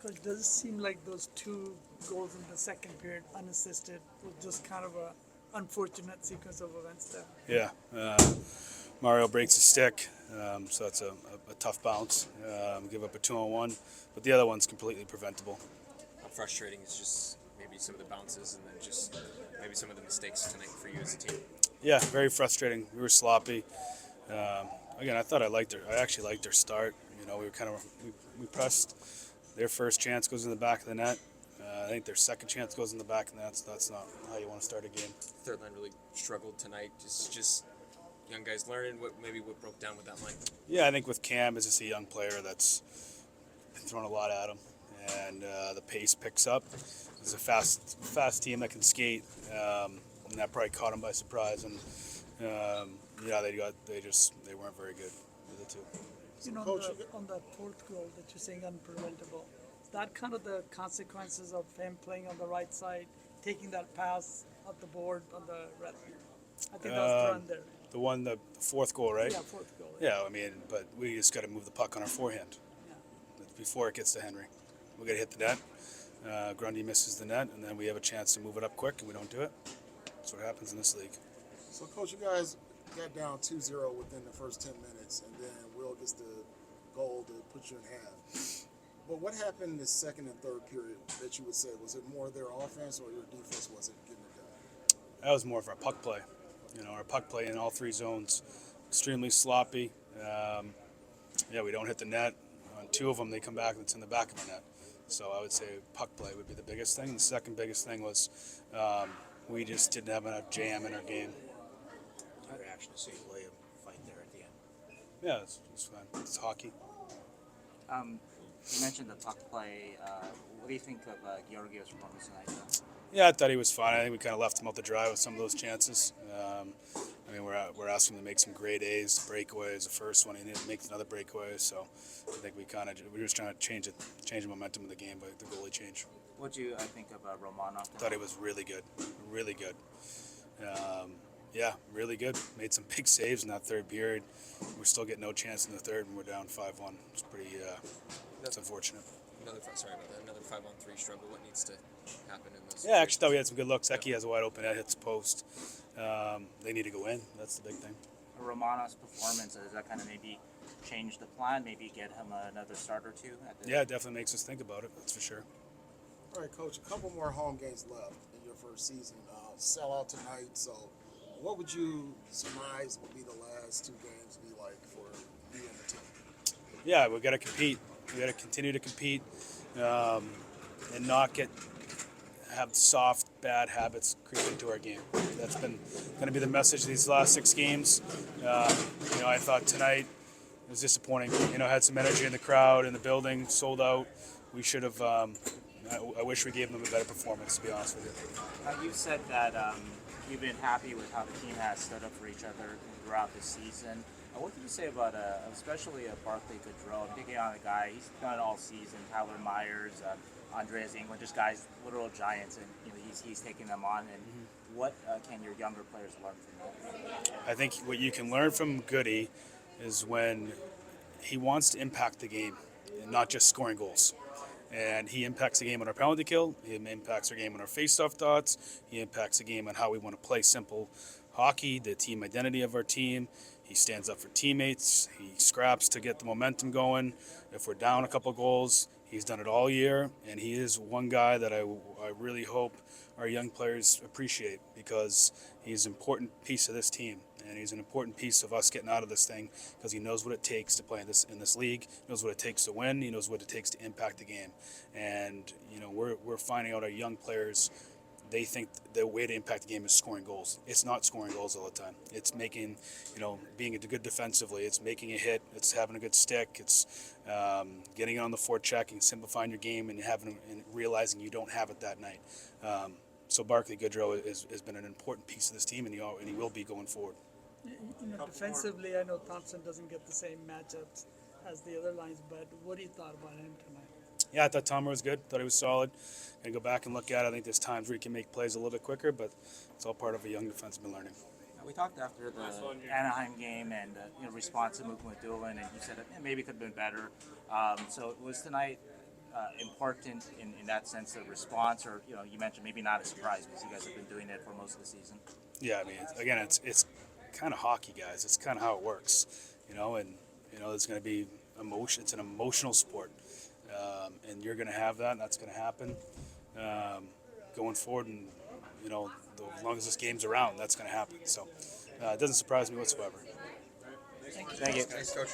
Coach, does it seem like those two goals in the second period, unassisted, was just kind of a unfortunate sequence of events there? Yeah, Mario breaks his stick, so that's a tough bounce. Give up a 2-on-1, but the other one's completely preventable. How frustrating is just maybe some of the bounces and then just maybe some of the mistakes tonight for you as a team? Yeah, very frustrating. We were sloppy. Um, Again, I actually liked their start. We were we pressed. Their first chance goes in the back of the net. I think their second chance goes in the back of the net. So that's not how you want to start a game. Third line really struggled tonight. Just young guys learning what broke down with that line. Yeah, I think with Cam, it's just a young player that's been thrown a lot at him, and the pace picks up. It's a fast team that can skate, and that probably caught him by surprise. And they weren't very good, the two. Coach, on that fourth goal that you're saying unpreventable, is that kind of the consequences of him playing on the right side, taking that pass up the board on the red? I think that was the run there. The fourth goal, right? Yeah, fourth goal. Yeah, but we just got to move the puck on our forehand before it gets to Henry. We got to hit the net. Grundy misses the net, and then we have a chance to move it up quick, and we don't do it. That's what happens in this league. So, Coach, you guys got down 2-0 within the first 10 minutes, and then Will gets the goal to put you in half. But what happened in the second and third period that you would say? Was it more their offense or your defense wasn't getting it done? That was more of our puck play. Our puck play in all three zones, extremely sloppy. We don't hit the net. On two of them, they come back and it's in the back of the net. So I would say puck play would be the biggest thing. The second biggest thing was we just didn't have enough jam in our game. My reaction to seeing William fight there at the end. Yeah, it's fine. It's hockey. You mentioned the puck play. What do you think of Georgiev's performance tonight? Yeah, I thought he was fine. I think we kind of left him out to dry with some of those chances. We're asking him to make some great A's. Breakaway is the first one. He didn't make another breakaway, so I think we were just trying to change the momentum of the game by the goalie change. What do you think of Romanov? I thought he was really good, really good. Really good. Made some big saves in that third period. We're still getting no chance in the third, and we're down 5-1. It's pretty. That's unfortunate. Another 5-on-3 struggle. What needs to happen in those? Yeah, actually thought we had some good looks. Eki has a wide open net, hits the post. They need to go in. That's the big thing. Romanov's performance, does that kind of maybe change the plan? Maybe get him another start or two? Yeah, it definitely makes us think about it. That's for sure. All right, Coach, a couple more home games left in your first season. Sell out tonight, so what would you surmise would be the last two games be like for you and the team? Yeah, we've got to compete. We got to continue to compete and not have soft, bad habits creep into our game. That's been going to be the message these last 6 games. I thought tonight it was disappointing. Had some energy in the crowd, in the building, sold out. We should have. I wish we gave them a better performance, to be honest with you. You said that you've been happy with how the team has stood up for each other throughout the season. What can you say about, especially Barclay Goodrow? I'm thinking on a guy, he's done it all season, Tyler Myers, Andreas England, just guys, literal giants, and he's taking them on. And what can your younger players learn from that? I think what you can learn from Goody is when he wants to impact the game and not just scoring goals. And he impacts the game on our penalty kill. He impacts our game on our face-off dots. He impacts the game on how we want to play simple hockey, the team identity of our team. He stands up for teammates. He scraps to get the momentum going. If we're down a couple goals, he's done it all year. And he is one guy that I really hope our young players appreciate, because he's an important piece of this team. And he's an important piece of us getting out of this thing, because he knows what it takes to play in this league. He knows what it takes to win. He knows what it takes to impact the game. And we're finding out our young players, they think the way to impact the game is scoring goals. It's not scoring goals all the time. It's making, being good defensively. It's making a hit. It's having a good stick. It's getting it on the forecheck and simplifying your game and realizing you don't have it that night. So Barclay Goodrow has been an important piece of this team, and he will be going forward. Defensively, I know Thompson doesn't get the same matchups as the other lines, but what do you thought about him tonight? Yeah, I thought Tomer was good. Thought he was solid. Gonna go back and look at it. I think there's times where he can make plays a little bit quicker, but it's all part of a young defenseman learning. We talked after the Anaheim game and response to Mukma Doolin, and you said maybe it could have been better. So was tonight important in that sense of response, or you mentioned maybe not a surprise because you guys have been doing it for most of the season? Yeah, I mean, again, it's kind of hockey, guys. It's kind of how it works, and there's going to be emotion. It's an emotional sport, and you're going to have that, and that's going to happen going forward. And as long as this game's around, that's going to happen. So it doesn't surprise me whatsoever. Thank you. Thanks, Coach.